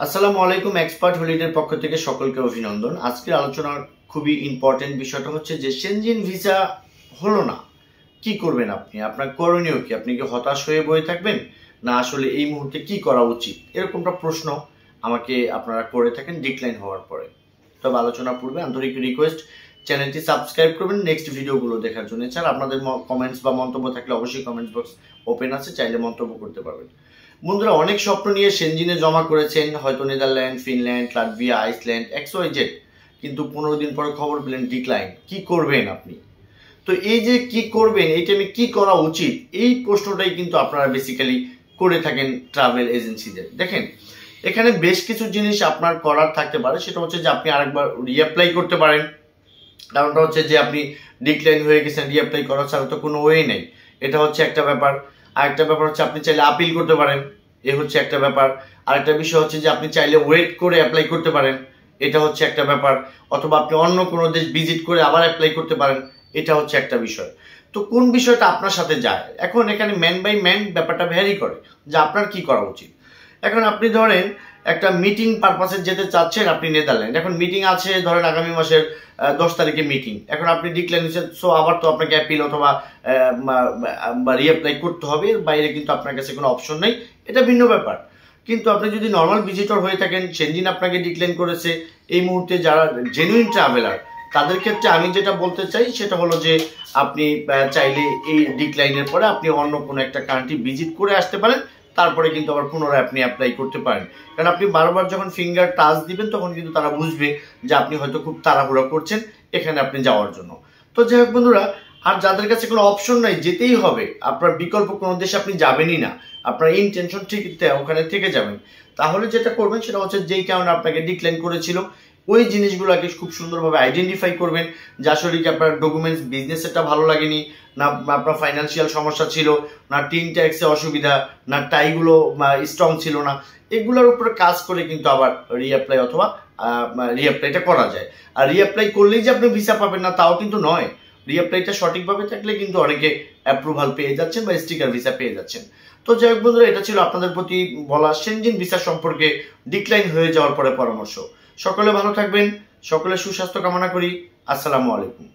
আসসালামু আলাইকুম। এক্সপার্ট হলিডের পক্ষ থেকে সকলকে অভিনন্দন। আজকের আলোচনার খুবই ইম্পর্টেন্ট বিষয়টা হচ্ছে যে সেনজিন ভিসা হলো না, কি করবেন আপনি? আপনার করণীয় কি? আপনি কি হতাশ হয়ে বসে থাকবেন, না আসলে এই মুহূর্তে কি করা উচিত? এরকমটা প্রশ্ন আমাকে আপনারা করে থাকেন ডিক্লাইন হওয়ার পরে। তবে আলোচনার পূর্বে আন্তরিক রিকোয়েস্ট, চ্যানেলটি সাবস্ক্রাইব করবেন নেক্সট ভিডিওগুলো দেখার জন্য। এছাড়া আপনাদের কমেন্টস বা মন্তব্য থাকলে অবশ্যই কমেন্ট বক্স ওপেন আছে, চাইলে মন্তব্য করতে পারবেন। বন্ধুরা, অনেক স্বপ্ন নিয়ে সেনজিনে জমা করেছেন, হয়তো Netherland, Finland, Latvia, Iceland, XYZ, কিন্তু 15 দিন পরে খবর পেলেন ডিক্লাইন। কি করবেন আপনি? তো এই যে কি করবেন, এই টাইমে কি করা উচিত, এই প্রশ্নটাই কিন্তু আপনারা বেসিক্যালি করে থাকেন ট্রাভেল এজেন্সিদের। দেখেন, এখানে বেশ কিছু জিনিস আপনার করার থাকতে পারে। সেটা হচ্ছে যে আপনি আরেকবার রিঅ্যাপ্লাই করতে পারেন। কারণটা হচ্ছে যে আপনি ডিক্লাইন হয়ে গেছেন, রিঅ্যাপ্লাই করা ছাড়া তো কোনো ওয়ে নেই। এটা হচ্ছে একটা ব্যাপার। আরেকটা ব্যাপার হচ্ছে আপনি চাইলে আপিল করতে পারেন, এ হচ্ছে একটা ব্যাপার। আরেকটা বিষয় হচ্ছে যে আপনি চাইলে ওয়েট করে অ্যাপ্লাই করতে পারেন, এটা হচ্ছে একটা ব্যাপার। অথবা আপনি অন্য কোনো দেশ ভিজিট করে আবার অ্যাপ্লাই করতে পারেন, এটা হচ্ছে একটা বিষয়। তো কোন বিষয়টা আপনার সাথে যায়? এখন এখানে ম্যান বাই ম্যান ব্যাপারটা ভ্যারি করে যে আপনার কি করা উচিত। এখন আপনি ধরেন একটা মিটিং পারপাসে যেতে চাচ্ছেন আপনি নেদারল্যান্ড, এখন মিটিং আছে ধরেন আগামী মাসের 10 তারিখে মিটিং। এখন আপনি ডিক্লাইন দিচ্ছেন, সো আবার তো আপনাকে অ্যাপিল অথবা রিঅ্যাপ্লাই করতে হবে, এর বাইরে কিন্তু আপনার কাছে কোনো অপশন নেই, এটা ভিন্ন ব্যাপার। কিন্তু আপনি যদি নর্মাল ভিজিটর হয়ে থাকেন, সেনজিন আপনাকে ডিক্লাইন করেছে, এই মুহূর্তে যারা জেনুইন ট্রাভেলার তাদের ক্ষেত্রে আমি যেটা বলতে চাই সেটা হলো যে আপনি চাইলে এই ডিক্লাইনের পরে আপনি অন্য কোনো একটা কান্ট্রি ভিজিট করে আসতে পারেন, তারপরে কিন্তু আবার পুনরায় আপনি অ্যাপ্লাই করতে পারেন। কারণ আপনি বারবার যখন ফিঙ্গার টাচ দিবেন তখন কিন্তু তারা বুঝবে যে আপনি হয়তো খুব তাড়াহুড়া করছেন এখানে আপনি যাওয়ার জন্য। তো যাই হোক বন্ধুরা, আর যাদের কাছে কোনো অপশন নাই, যেতেই হবে, আপনার বিকল্প কোনো দেশে আপনি যাবেনই না, আপনার ইনটেনশন ঠিক ওখানে থেকে যাবেন, তাহলে যেটা করবেন সেটা হচ্ছে যেই কারণে আপনাকে ডিক্লাইন করেছিল ওই জিনিসগুলোকে খুব সুন্দরভাবে আইডেন্টিফাই করবেন যে আসলে কি আপনার ডকুমেন্টস বিজনেসটা ভালো লাগেনি, না আপনার ফাইন্যান্সিয়াল সমস্যা ছিল, না টিন ট্যাক্সে অসুবিধা, না টাইগুলো স্ট্রং ছিল না, এগুলোর উপরে কাজ করে কিন্তু আবার রিঅ্যাপ্লাই অথবা রিঅ্যাপ্লাইটা করা যায়। আর রিঅ্যাপ্লাই করলেই যে আপনি ভিসা পাবেন না তাও কিন্তু নয়, রিঅ্যাপ্লাইটা সঠিকভাবে থাকলে কিন্তু অনেকে অ্যাপ্রুভাল পেয়ে যাচ্ছেন বা স্টিকার ভিসা পেয়ে যাচ্ছেন। তো যাই হোক বন্ধুরা, এটা ছিল আপনাদের প্রতি বলা সেনজিন ভিসা সম্পর্কে ডিক্লাইন হয়ে যাওয়ার পরে পরামর্শ। সকলে ভালো থাকবেন, সকলে সুস্বাস্থ্য কামনা করি। আসসালামু আলাইকুম।